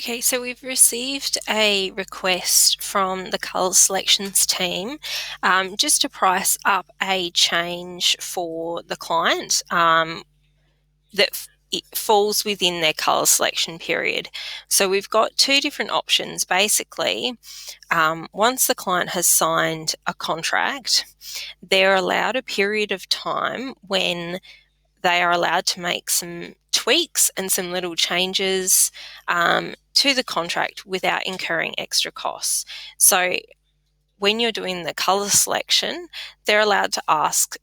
Okay, so we've received a request from the colour selections team just to price up a change for the client it falls within their colour selection period. So we've got two different options. Basically, once the client has signed a contract, they're allowed a period of time when they are allowed to make some tweaks and some little changes to the contract without incurring extra costs. So when you're doing the colour selection, they're allowed to ask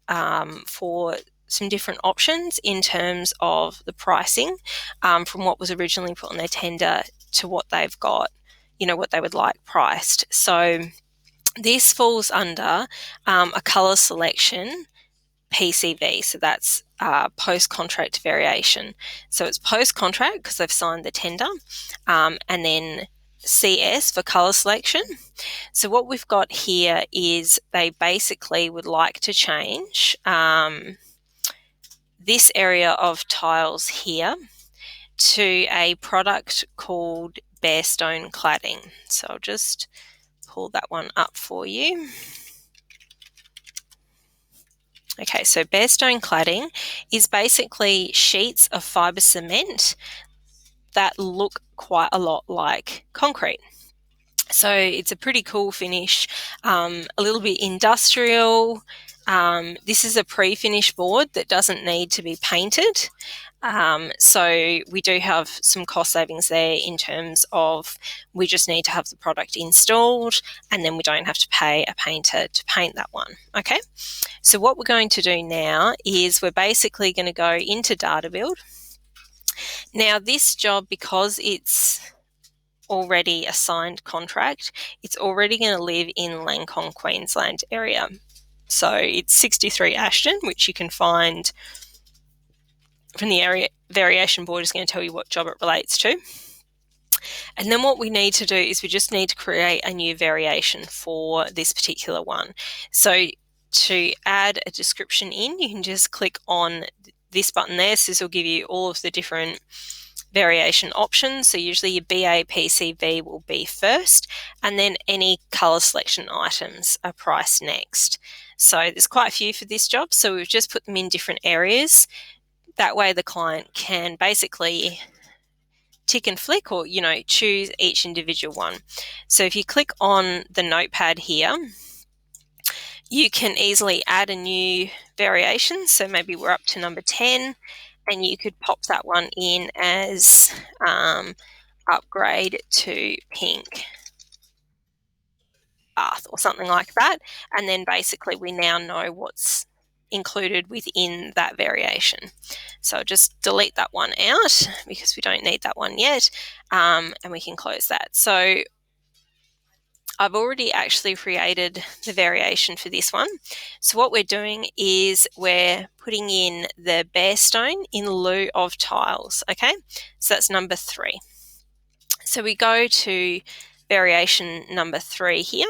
for some different options in terms of the pricing from what was originally put on their tender to what they've got, what they would like priced. So this falls under a colour selection PCV, so that's post-contract variation. So it's post-contract because they've signed the tender, and then CS for colour selection. So what we've got here is they basically would like to change this area of tiles here to a product called Barestone Cladding. So I'll just pull that one up for you. Okay, so Barestone Cladding is basically sheets of fibre cement that look quite a lot like concrete. So it's a pretty cool finish, a little bit industrial. This is a pre-finished board that doesn't need to be painted. So we do have some cost savings there in terms of we just need to have the product installed and then we don't have to pay a painter to paint that one. Okay, so what we're going to do now is we're basically going to go into data build. Now this job, because it's already a signed contract, it's already going to live in Langkong, Queensland area. So it's 63 Ashton, which you can find from the area variation board is going to tell you what job it relates to. And then what we need to do is we just need to create a new variation for this particular one. So to add a description in, you can just click on this button there. So this will give you all of the different variation options. So usually your BA PCV will be first, and then any colour selection items are priced next. So there's quite a few for this job, so we've just put them in different areas. That way the client can basically tick and flick or, choose each individual one. So if you click on the notepad here, you can easily add a new variation. So maybe we're up to number 10, and you could pop that one in as upgrade to pink bath or something like that. And then basically we now know what's included within that variation. So just delete that one out because we don't need that one yet, and we can close that. So I've already actually created the variation for this one. So what we're doing is we're putting in the Barestone in lieu of tiles. Okay, so that's number 3. So we go to variation number 3 here.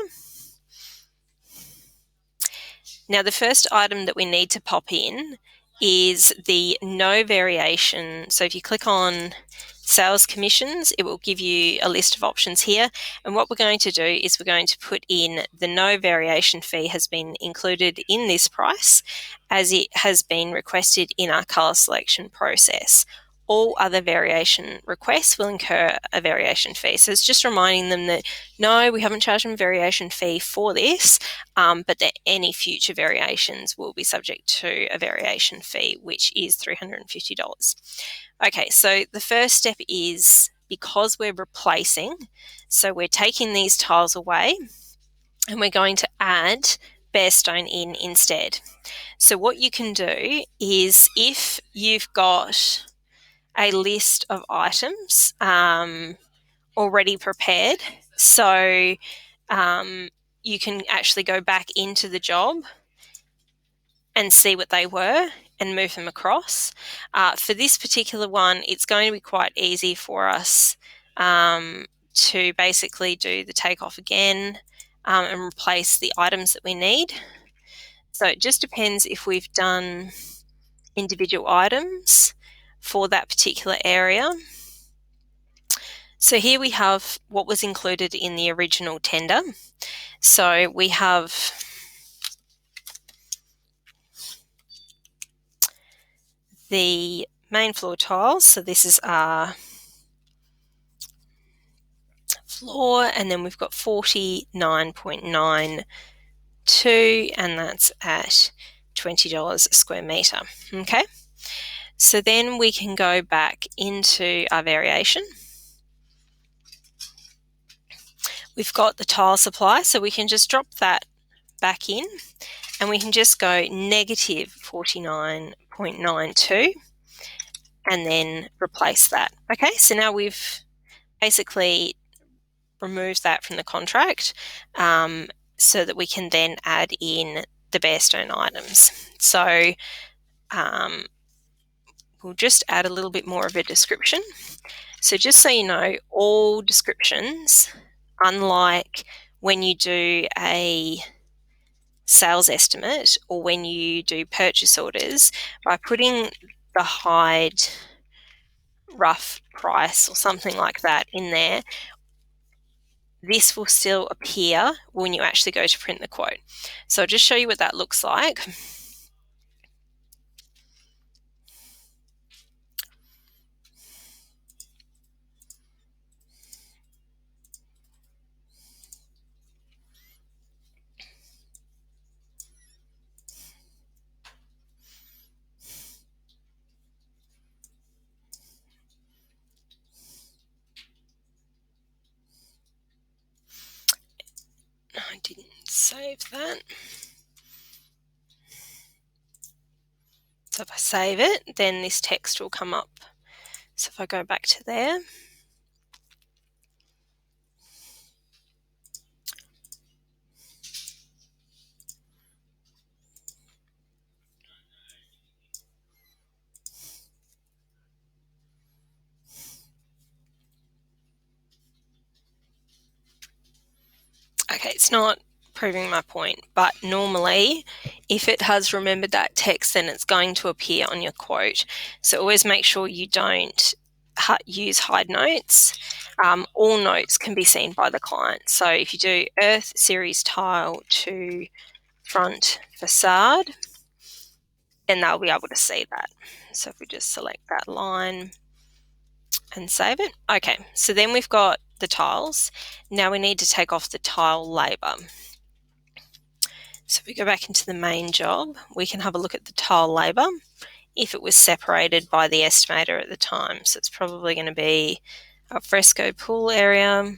Now the first item that we need to pop in is the no variation. So if you click on sales commissions, it will give you a list of options here. And what we're going to do is we're going to put in the no variation fee has been included in this price as it has been requested in our colour selection process. All other variation requests will incur a variation fee. So it's just reminding them that no, we haven't charged them a variation fee for this, but that any future variations will be subject to a variation fee, which is $350. Okay, so the first step is because we're replacing, so we're taking these tiles away and we're going to add Barestone in instead. So what you can do is if you've got a list of items already prepared, so you can actually go back into the job and see what they were and move them across. For this particular one, it's going to be quite easy for us to basically do the takeoff again and replace the items that we need. So it just depends if we've done individual items for that particular area. So here we have what was included in the original tender. So we have the main floor tiles. So this is our floor, and then we've got 49.92, and that's at $20 a square metre. Okay, so then we can go back into our variation. We've got the tile supply, so we can just drop that back in, and we can just go negative 49.92 and then replace that. Okay, so now we've basically removed that from the contract, so that we can then add in the bare stone items. So we'll just add a little bit more of a description. So just so you know, all descriptions, unlike when you do a sales estimate or when you do purchase orders, by putting the hide rough price or something like that in there, this will still appear when you actually go to print the quote. So I'll just show you what that looks like. I didn't save that. So if I save it, then this text will come up. So if I go back to there, okay, it's not proving my point, but normally if it has remembered that text, then it's going to appear on your quote. So always make sure you don't use hide notes. All notes can be seen by the client. So if you do earth series tile to front facade, then they'll be able to see that. So if we just select that line and save it. Okay, so then we've got the tiles. Now we need to take off the tile labour. So if we go back into the main job, we can have a look at the tile labour if it was separated by the estimator at the time. So it's probably going to be a fresco pool area.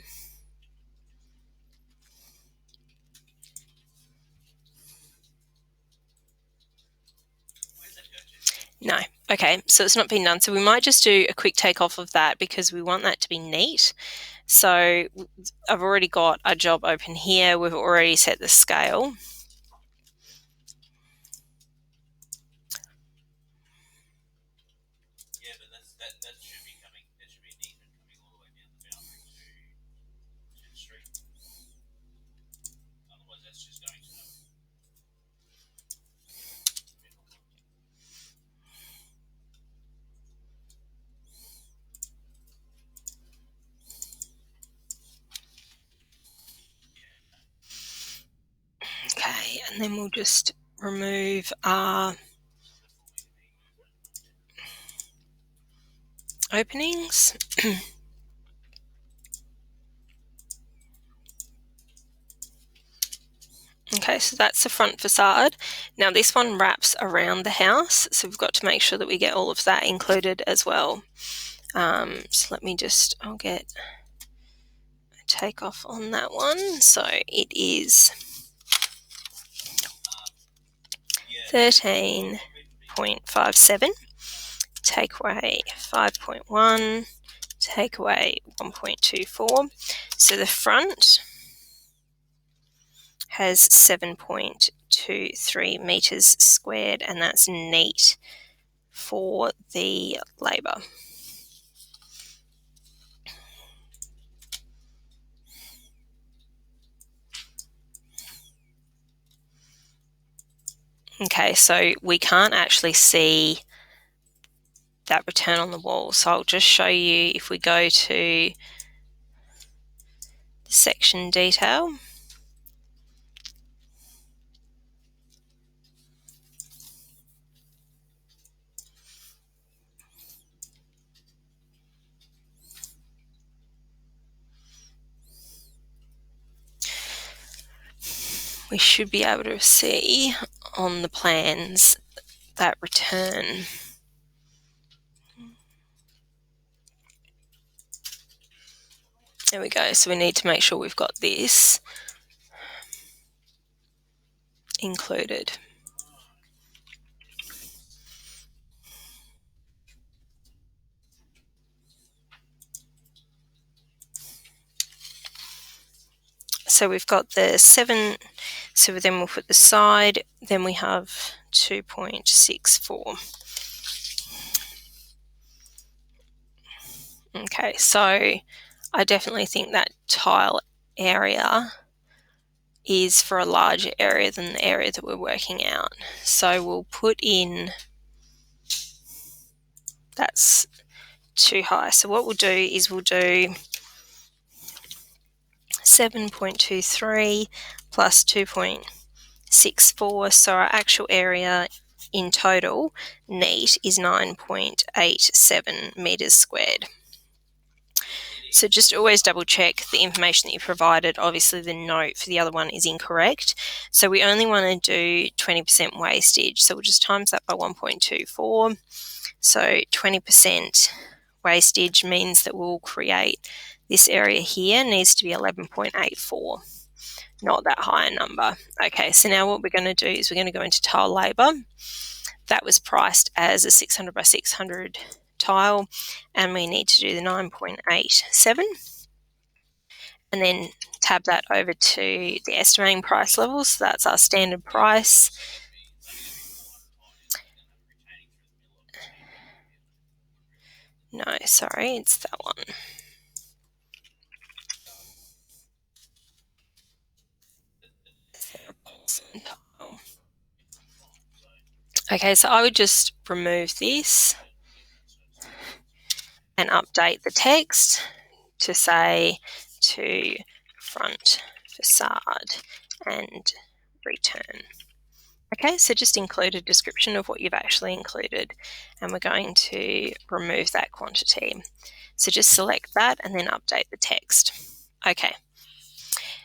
No. Okay, so it's not been done. So we might just do a quick take off of that because we want that to be neat. So I've already got a job open here. We've already set the scale. Yeah, but that should be coming. That should be an easement coming all the way down the boundary to the street. Otherwise, that's just going to nowhere. Okay, and then we'll just remove our openings. Okay, so that's the front facade. Now this one wraps around the house, so we've got to make sure that we get all of that included as well. So let me just, I'll get a take off on that one. So it is 13.57, take away 5.1, take away 1.24. So the front has 7.23 meters squared, and that's neat for the labour. Okay, so we can't actually see that return on the wall. So I'll just show you if we go to section detail. We should be able to see on the plans that return. There we go. So we need to make sure we've got this included. So we've got the 7, so then we'll put the side, then we have 2.64. Okay, so I definitely think that tile area is for a larger area than the area that we're working out. So we'll put in, that's too high. So what we'll do is we'll do 7.23 plus 2.64. So our actual area in total, neat, is 9.87 metres squared. So just always double check the information that you provided. Obviously the note for the other one is incorrect. So we only want to do 20% wastage. So we'll just times that by 1.24. So 20% wastage means that we'll create this area here needs to be 11.84, not that higher number. Okay, so now what we're going to do is we're going to go into tile labour. That was priced as a 600 by 600 tile, and we need to do the 9.87 and then tab that over to the estimating price levels. So that's our standard price. No, sorry, it's that one. Okay, so I would just remove this and update the text to say to front facade and return. Okay, so just include a description of what you've actually included, and we're going to remove that quantity. So just select that and then update the text. Okay,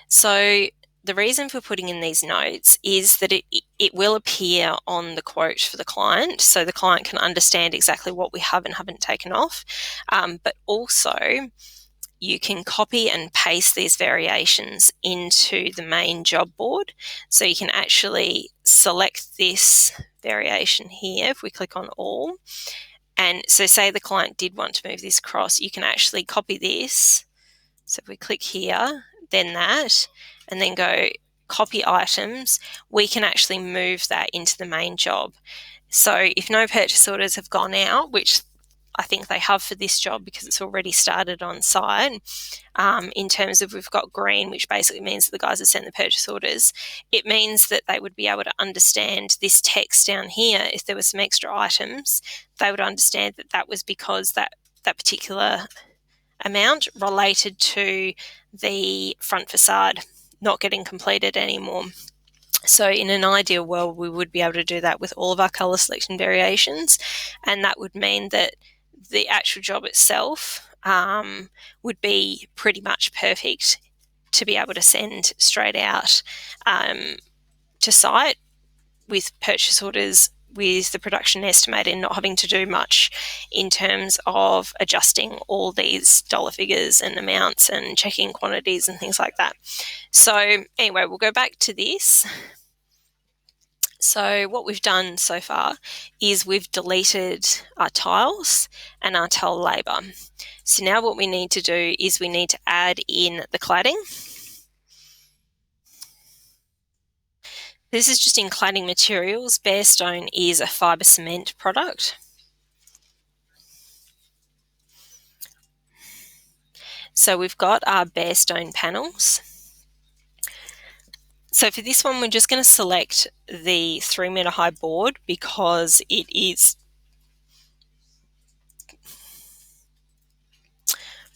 so the reason for putting in these notes is that it will appear on the quote for the client, so the client can understand exactly what we have and haven't taken off, but also you can copy and paste these variations into the main job board. So you can actually select this variation here if we click on all. And so say the client did want to move this across, you can actually copy this. So if we click here, then that, and then go copy items, we can actually move that into the main job. So if no purchase orders have gone out, which I think they have for this job because it's already started on site, in terms of we've got green, which basically means that the guys have sent the purchase orders, it means that they would be able to understand this text down here. If there were some extra items, they would understand that that was because that particular amount related to the front facade not getting completed anymore. So in an ideal world, we would be able to do that with all of our colour selection variations, and that would mean that the actual job itself would be pretty much perfect to be able to send straight out to site with purchase orders, with the production estimated, not having to do much in terms of adjusting all these dollar figures and amounts and checking quantities and things like that. So anyway, we'll go back to this. So what we've done so far is we've deleted our tiles and our tile labour. So now what we need to do is we need to add in the cladding. This is just in cladding materials. Bare stone is a fibre cement product. So we've got our bare stone panels. So for this one, we're just going to select the 3 metre high board because it is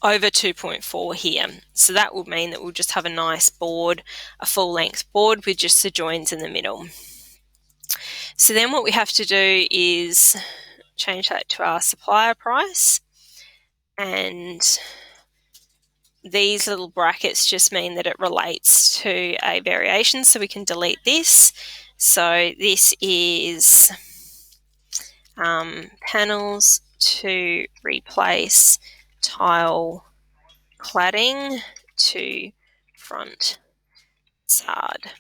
over 2.4 here. So that will mean that we'll just have a nice board, a full length board with just the joins in the middle. So then what we have to do is change that to our supplier price, and these little brackets just mean that it relates to a variation, so we can delete this. So this is panels to replace tile cladding to front facade.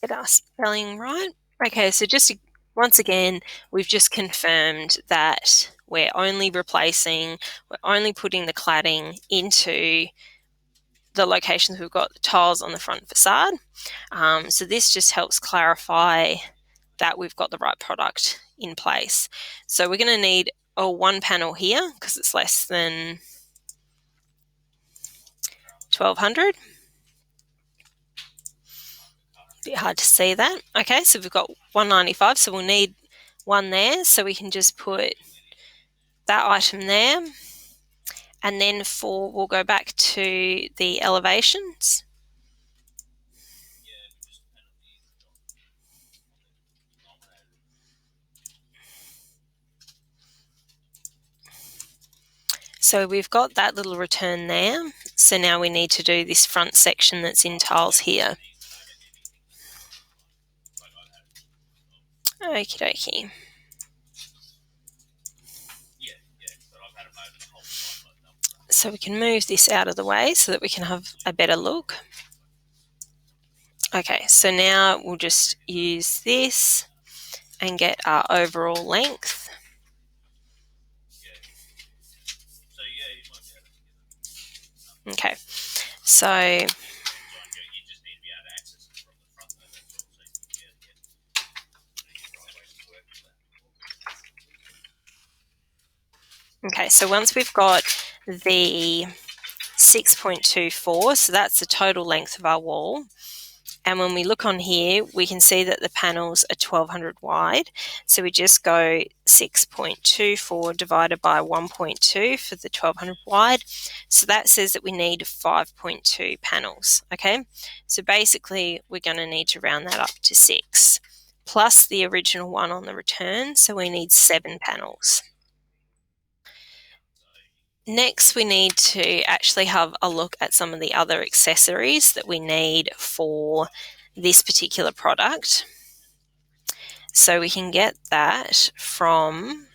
Get our spelling right. Okay, so just once again, we've just confirmed that we're only putting the cladding into the locations we've got the tiles on the front facade. So this just helps clarify that we've got the right product in place. So we're going to need one panel here because it's less than 1200. Bit hard to see that. Okay, so we've got 195, so we'll need one there, so we can just put that item there. And then we'll go back to the elevations. So we've got that little return there. So now we need to do this front section that's in tiles here. Okie dokie. So we can move this out of the way so that we can have a better look. Okay, so now we'll just use this and get our overall length. Okay, so once we've got the 6.24, so that's the total length of our wall. And when we look on here, we can see that the panels are 1200 wide. So we just go 6.24 divided by 1.2 for the 1200 wide. So that says that we need 5.2 panels, okay? So basically, we're going to need to round that up to 6, plus the original one on the return, so we need 7 panels. Next, we need to actually have a look at some of the other accessories that we need for this particular product. So we can get that from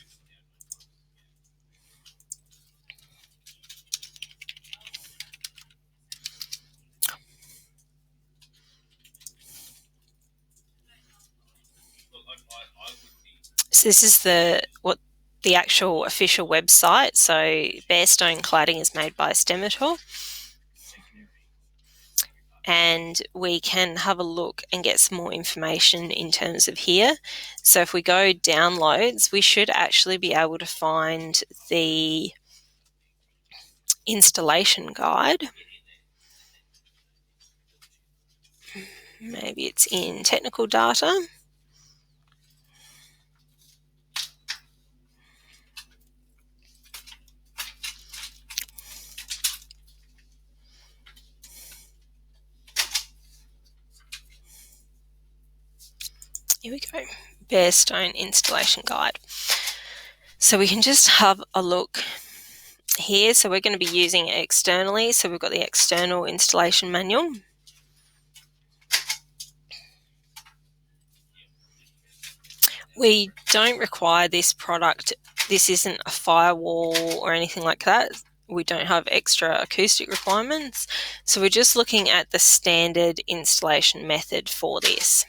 so this is the actual official website. So Barestone Cladding is made by Stemetor. And we can have a look and get some more information in terms of here. So if we go downloads, we should actually be able to find the installation guide. Maybe it's in technical data. Here we go, Barestone installation guide. So we can just have a look here. So we're going to be using it externally. So we've got the external installation manual. We don't require this product. This isn't a firewall or anything like that. We don't have extra acoustic requirements. So we're just looking at the standard installation method for this.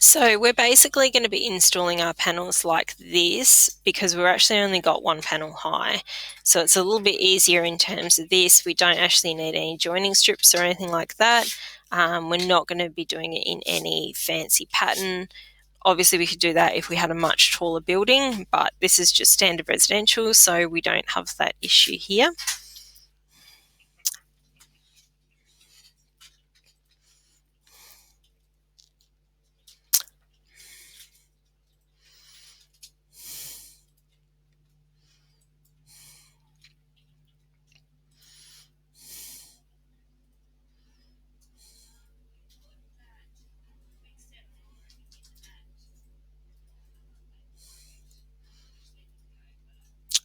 So we're basically going to be installing our panels like this because we're actually only got one panel high. So it's a little bit easier in terms of this. We don't actually need any joining strips or anything like that. We're not going to be doing it in any fancy pattern. Obviously, we could do that if we had a much taller building, but this is just standard residential, so we don't have that issue here.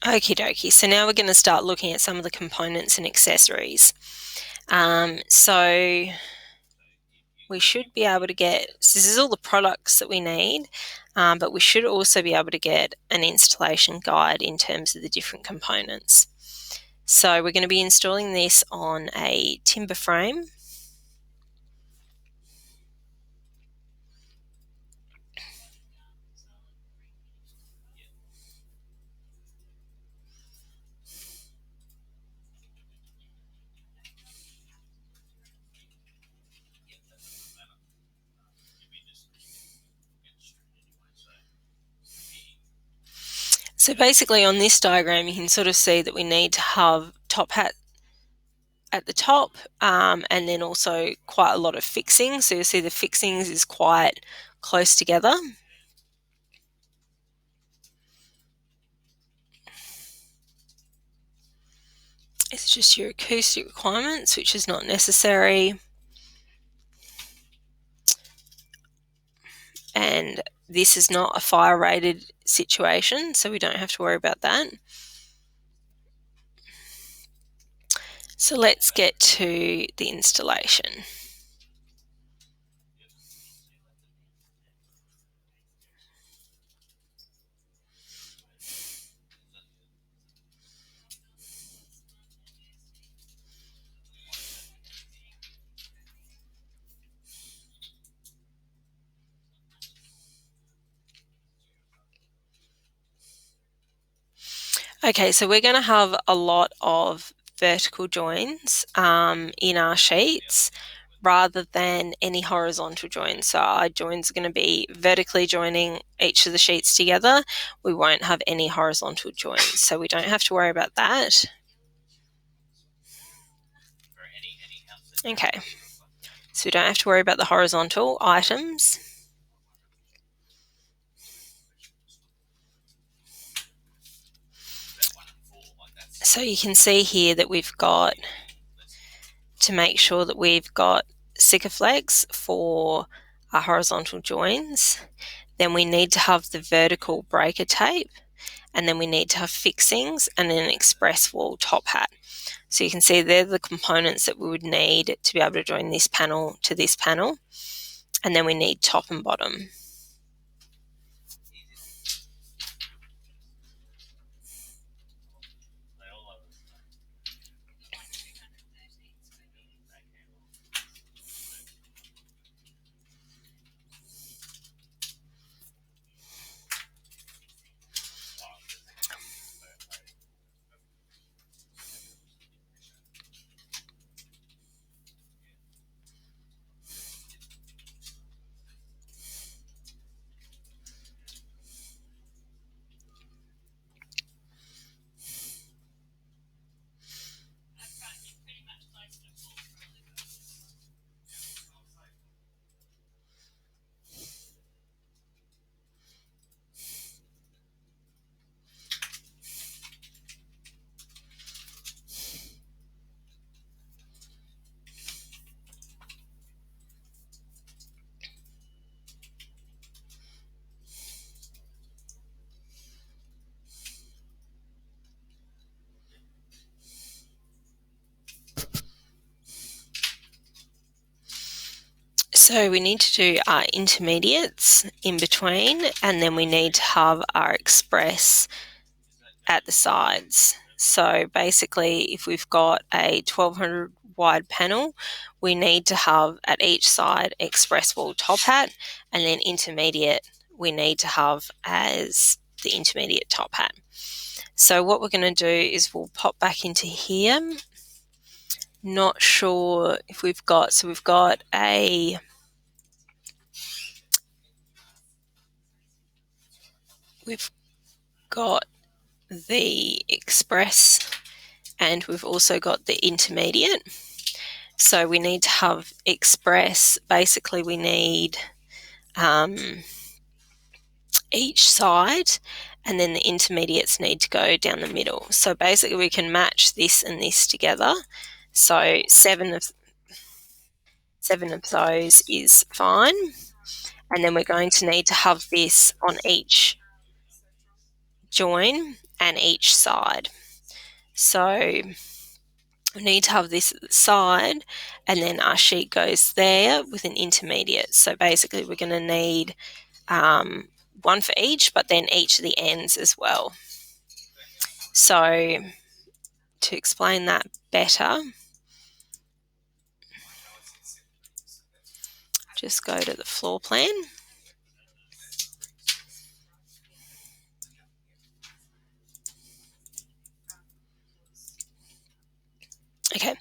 Okie dokie. So now we're going to start looking at some of the components and accessories. So we should be able to get, so this is all the products that we need, but we should also be able to get an installation guide in terms of the different components. So we're going to be installing this on a timber frame. So basically on this diagram you can sort of see that we need to have top hat at the top, and then also quite a lot of fixings. So you'll see the fixings is quite close together. It's just your acoustic requirements, which is not necessary. And this is not a fire rated situation, so we don't have to worry about that. So let's get to the installation. Okay, so we're going to have a lot of vertical joins in our sheets rather than any horizontal joins. So our joins are going to be vertically joining each of the sheets together. We won't have any horizontal joins, so we don't have to worry about that. Okay, so we don't have to worry about the horizontal items. So you can see here that we've got, to make sure that we've got Sikaflex for our horizontal joins, then we need to have the vertical breaker tape, and then we need to have fixings and an express wall top hat. So you can see they're the components that we would need to be able to join this panel to this panel, and then we need top and bottom. So we need to do our intermediates in between, and then we need to have our express at the sides. So basically, if we've got a 1200 wide panel, we need to have at each side express wall top hat, and then intermediate we need to have as the intermediate top hat. So what we're going to do is we'll pop back into here. Not sure if we've got, so we've got a, we've got the express, and we've also got the intermediate. So we need to have express, basically we need each side, and then the intermediates need to go down the middle. So basically we can match this and this together. So seven of those is fine. And then we're going to need to have this on each join, and each side. So we need to have this at the side, and then our sheet goes there with an intermediate. So basically we're going to need one for each, but then each of the ends as well. So to explain that better, just go to the floor plan. Okay,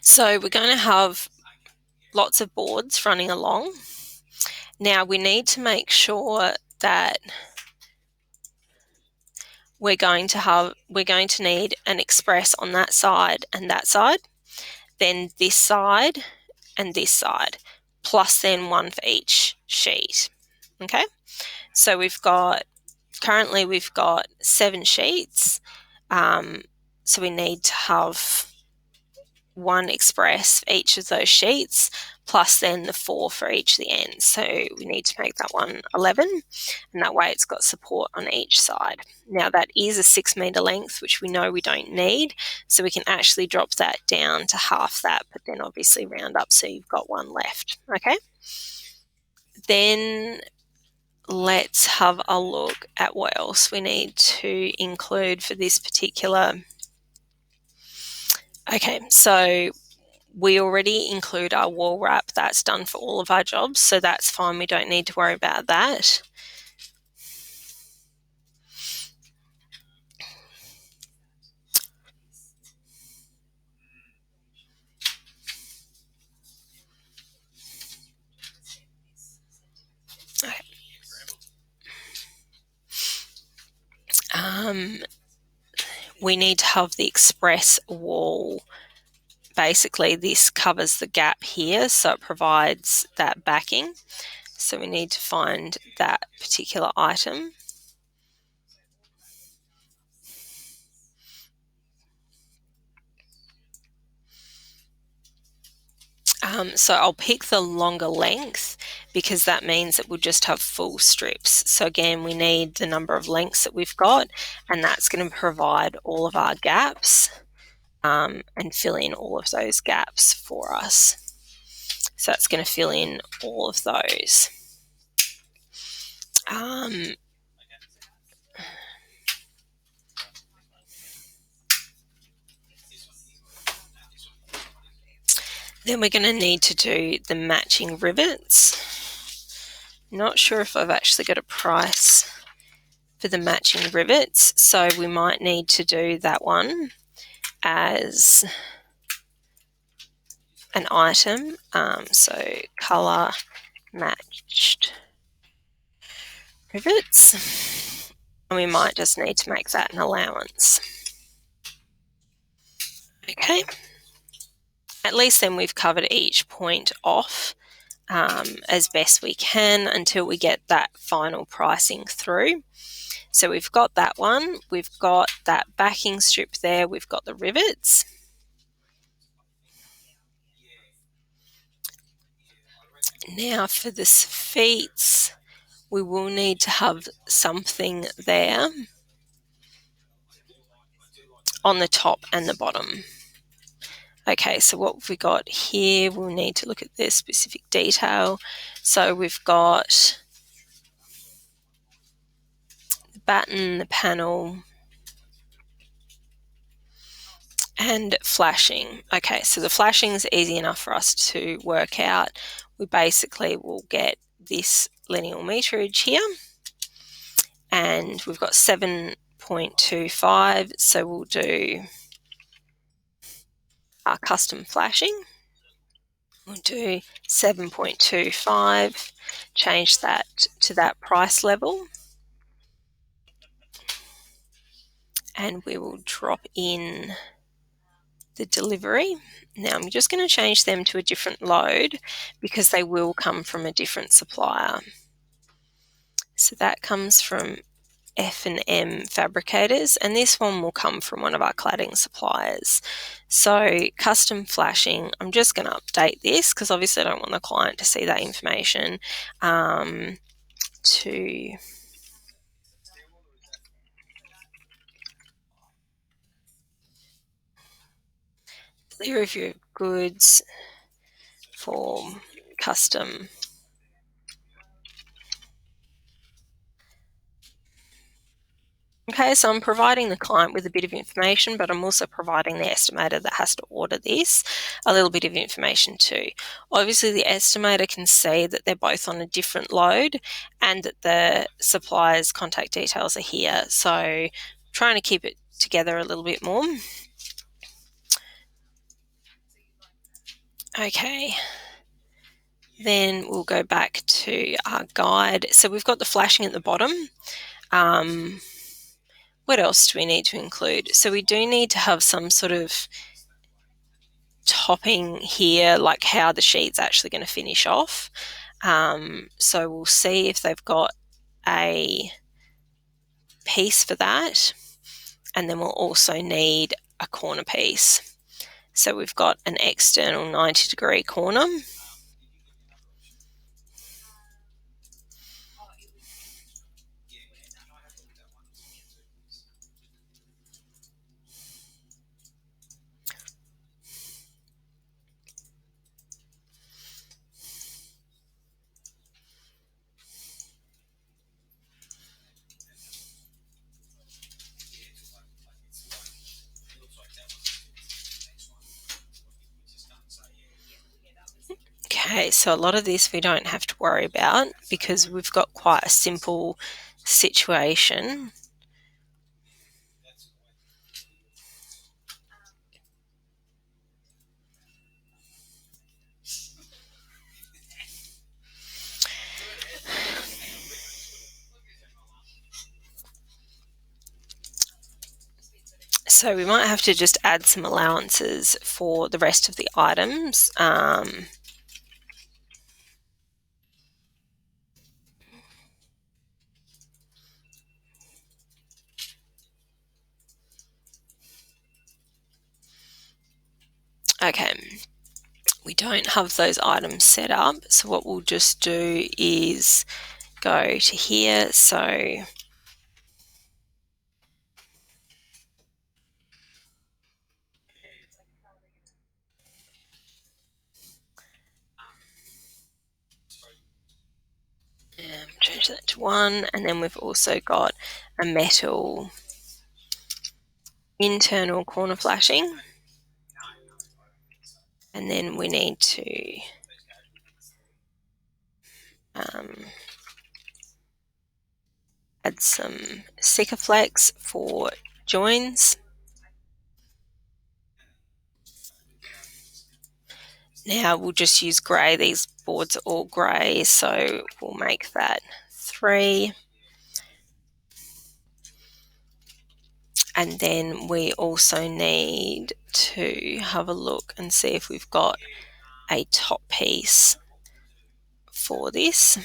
so we're going to have lots of boards running along. Now we need to make sure that we're going to need an express on that side and that side, then this side and this side, plus then one for each sheet. Okay, so currently we've got 7 sheets, so we need to have one express for each of those sheets, plus then the 4 for each of the ends. So we need to make that one 11, and that way it's got support on each side. Now that is a 6 metre length, which we know we don't need, so we can actually drop that down to half that, but then obviously round up so you've got one left. Okay, then let's have a look at what else we need to include for this particular. Okay, so we already include our wall wrap. That's done for all of our jobs, so that's fine. We don't need to worry about that. Okay. We need to have the express wall. Basically, this covers the gap here, so it provides that backing. So we need to find that particular item. So I'll pick the longer length because that means that we'll just have full strips. So again, we need the number of lengths that we've got, and that's going to provide all of our gaps and fill in all of those gaps for us. So that's going to fill in all of those. Then we're going to need to do the matching rivets. Not sure if I've actually got a price for the matching rivets, so we might need to do that one as an item. So colour matched rivets, and we might just need to make that an allowance. Okay, at least then we've covered each point off as best we can until we get that final pricing through. So we've got that one, we've got that backing strip there, we've got the rivets. Now for the feet, we will need to have something there on the top and the bottom. Okay, so what have we got here? We'll need to look at this specific detail. So we've got the batten, the panel, and flashing. Okay, so the flashing is easy enough for us to work out. We basically will get this lineal meterage here, and we've got 7.25, so we'll do our custom flashing. We'll do 7.25, change that to that price level, and we will drop in the delivery. Now I'm just going to change them to a different load because they will come from a different supplier. So that comes from F&M Fabricators, and this one will come from one of our cladding suppliers. So custom flashing, I'm just going to update this because obviously I don't want the client to see that information to clear of your goods for custom. Okay, so I'm providing the client with a bit of information, but I'm also providing the estimator that has to order this a little bit of information too. Obviously, the estimator can see that they're both on a different load and that the supplier's contact details are here. So trying to keep it together a little bit more. Okay. Then we'll go back to our guide. So we've got the flashing at the bottom. What else do we need to include? So we do need to have some sort of topping here, like how the sheet's actually going to finish off. So we'll see if they've got a piece for that. And then we'll also need a corner piece. So we've got an external 90-degree corner. Okay, so a lot of this we don't have to worry about because we've got quite a simple situation. So we might have to just add some allowances for the rest of the items. Okay, we don't have those items set up, so what we'll just do is go to here. So change that to 1, and then we've also got a metal internal corner flashing, and then we need to add some Sikaflex for joins. Now we'll just use grey. These boards are all grey, so we'll make that 3. And then we also need to have a look and see if we've got a top piece for this.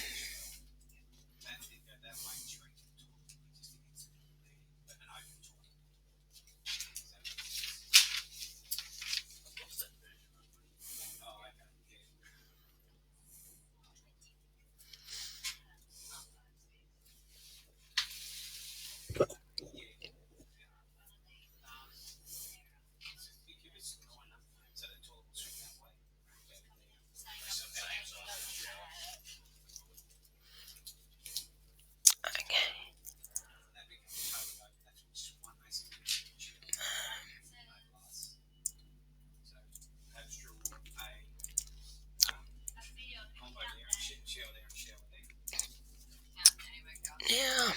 Now,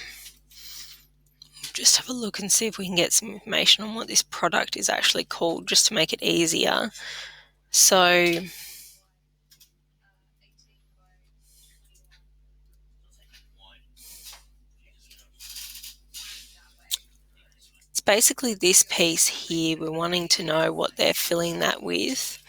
just have a look and see if we can get some information on what this product is actually called, just to make it easier. So it's basically this piece here. We're wanting to know what they're filling that with.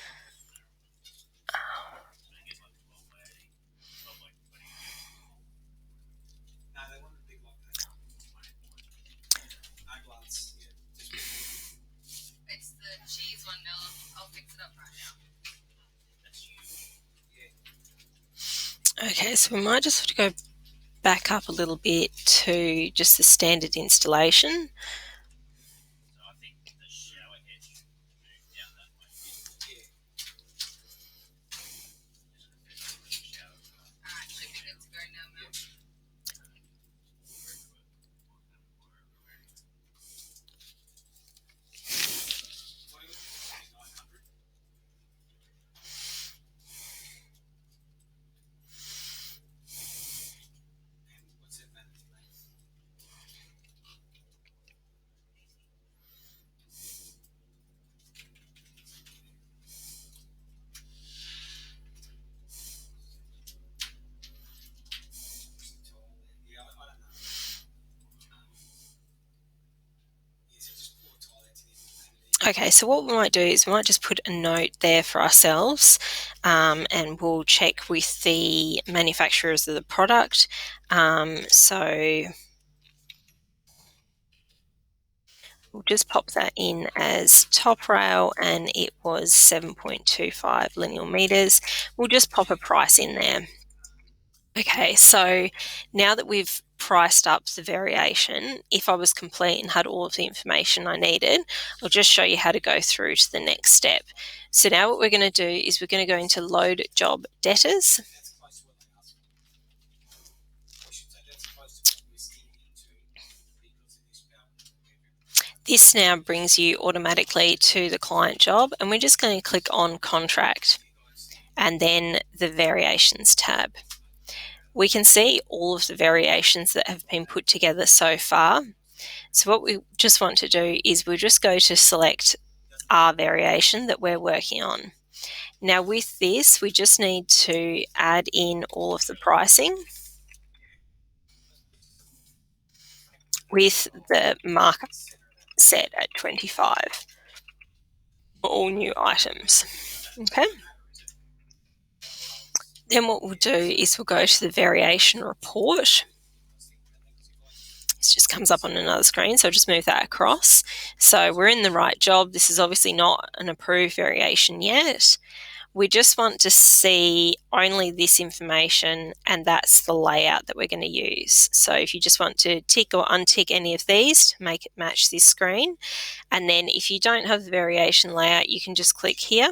Okay, so we might just have to go back up a little bit to just the standard installation. Okay, so what we might do is we might just put a note there for ourselves, and we'll check with the manufacturers of the product. So we'll just pop that in as top rail, and it was 7.25 linear meters. We'll just pop a price in there. Okay, so now that we've priced up the variation, if I was complete and had all of the information I needed, I'll just show you how to go through to the next step. So now what we're going to do is we're going to go into load job debtors. This now brings you automatically to the client job, and we're just going to click on contract and then the variations tab. We can see all of the variations that have been put together so far. So what we just want to do is we'll just go to select our variation that we're working on. Now with this, we just need to add in all of the pricing with the markup set at 25 for all new items. Okay. Then what we'll do is we'll go to the variation report. This just comes up on another screen, so I'll just move that across. So we're in the right job. This is obviously not an approved variation yet. We just want to see only this information, and that's the layout that we're going to use. So if you just want to tick or untick any of these to make it match this screen, and then if you don't have the variation layout, you can just click here,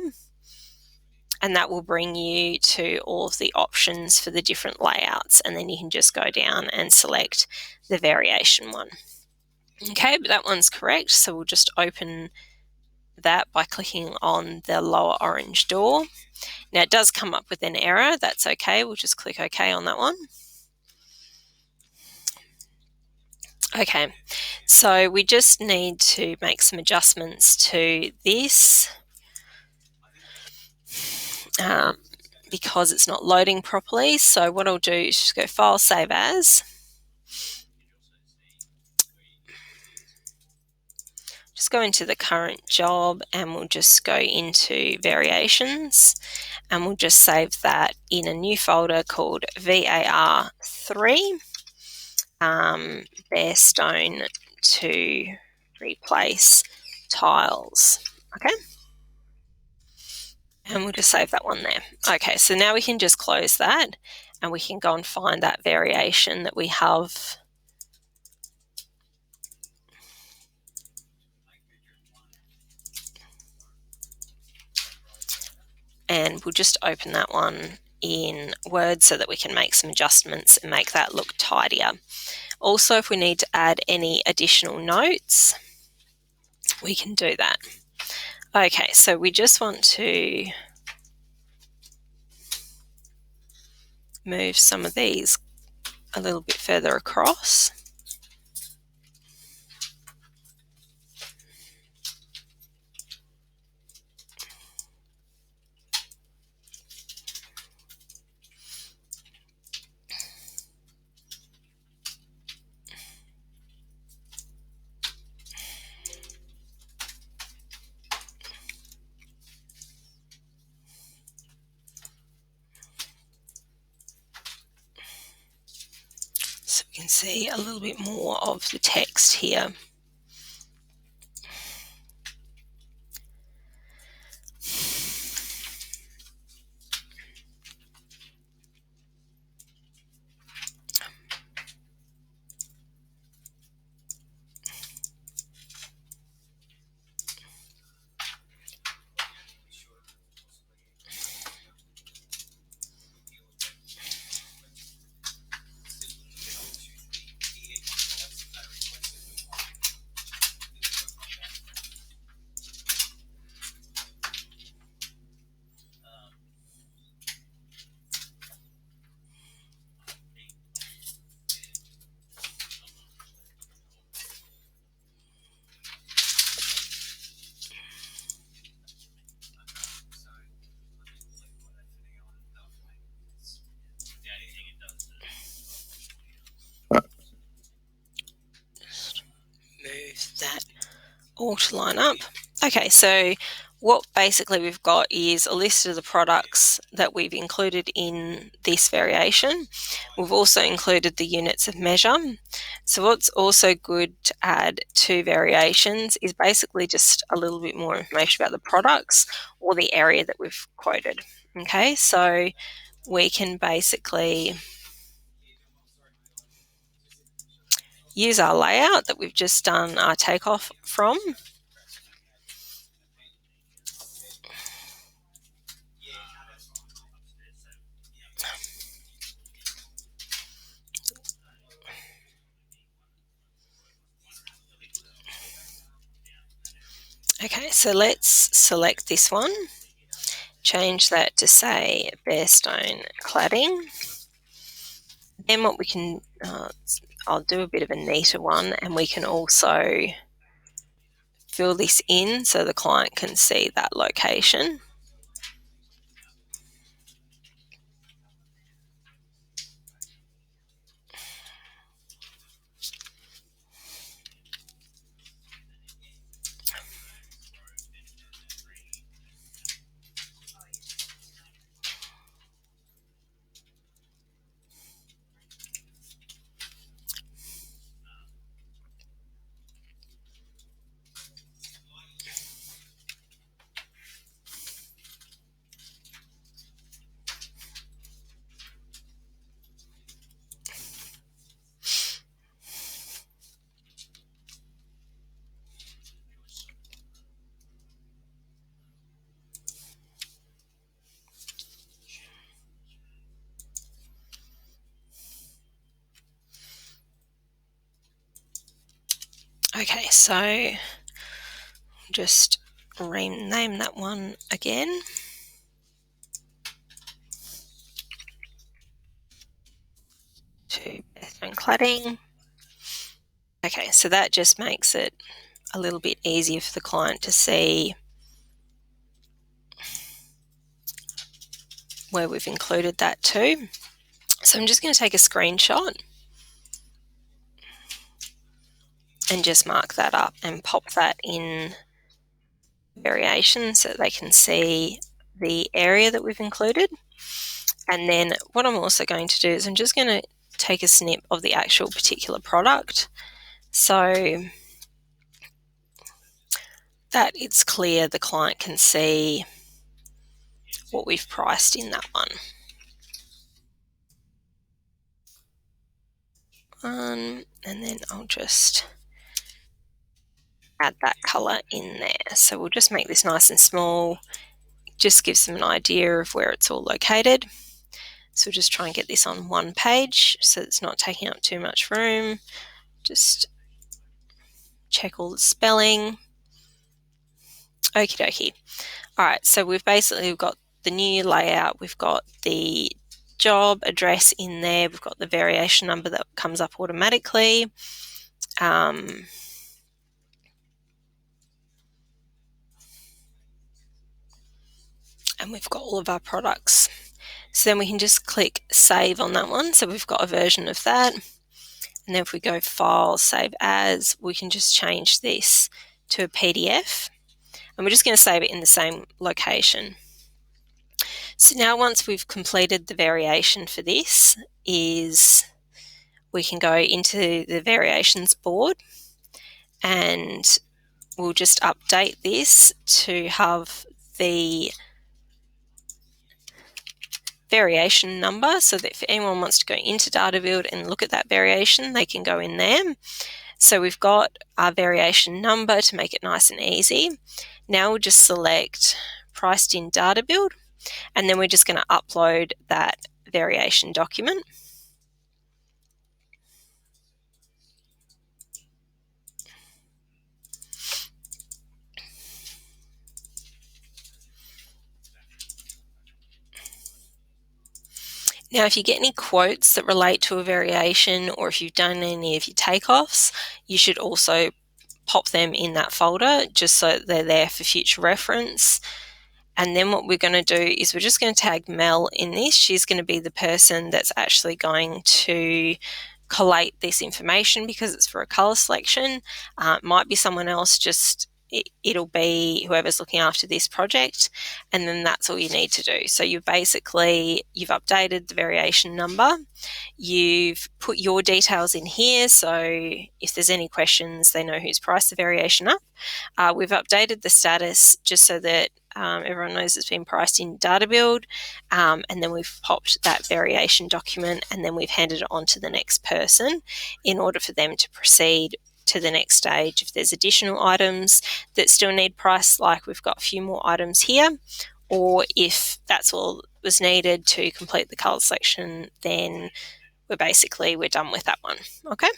and that will bring you to all of the options for the different layouts, and then you can just go down and select the variation one. Okay, but that one's correct, so we'll just open that by clicking on the lower orange door. Now it does come up with an error, that's okay, we'll just click OK on that one. Okay, so we just need to make some adjustments to this because it's not loading properly. So what I'll do is just go File, Save As. Just go into the current job, and we'll just go into variations, and we'll just save that in a new folder called VAR3 bare stone to replace tiles. Okay, and we'll just save that one there. Okay, so now we can just close that, and we can go and find that variation that we have. And we'll just open that one in Word so that we can make some adjustments and make that look tidier. Also, if we need to add any additional notes, we can do that. Okay, so we just want to move some of these a little bit further across. So we can see a little bit more of the text here. Move that all to line up. Okay, so what basically we've got is a list of the products that we've included in this variation. We've also included the units of measure. So what's also good to add to variations is basically just a little bit more information about the products or the area that we've quoted. Okay, so we can basically use our layout that we've just done our takeoff from. Okay, so let's select this one, change that to say bare stone cladding. Then what we can, I'll do a bit of a neater one, and we can also fill this in so the client can see that location. Okay, so just rename that one again. To bare stone cladding. Okay, so that just makes it a little bit easier for the client to see where we've included that too. So I'm just going to take a screenshot and just mark that up and pop that in variation so that they can see the area that we've included. And then what I'm also going to do is I'm just going to take a snip of the actual particular product so that it's clear the client can see what we've priced in that one. And then I'll just add that color in there. So we'll just make this nice and small, just gives them an idea of where it's all located. So we'll just try and get this on one page so it's not taking up too much room. Just check all the spelling. Okie dokie. All right, so we've got the new layout, we've got the job address in there, we've got the variation number that comes up automatically. And we've got all of our products. So then we can just click save on that one. So we've got a version of that. And then if we go file, save as, we can just change this to a PDF. And we're just going to save it in the same location. So now once we've completed the variation for this is we can go into the variations board and we'll just update this to have the variation number so that if anyone wants to go into data build and look at that variation, they can go in there. So we've got our variation number to make it nice and easy. Now we'll just select priced in data build, and then we're just going to upload that variation document. Now, if you get any quotes that relate to a variation or if you've done any of your takeoffs, you should also pop them in that folder just so they're there for future reference. And then what we're going to do is we're just going to tag Mel in this. She's going to be the person that's actually going to collate this information because it's for a colour selection. It might be someone else just it'll be whoever's looking after this project, and then that's all you need to do. So you've updated the variation number, you've put your details in here, so if there's any questions, they know who's priced the variation up. We've updated the status just so that everyone knows it's been priced in data build, and then we've popped that variation document, and then we've handed it on to the next person in order for them to proceed to the next stage. If there's additional items that still need price, like we've got a few more items here, or if that's all was needed to complete the colour selection, then we're done with that one. Okay.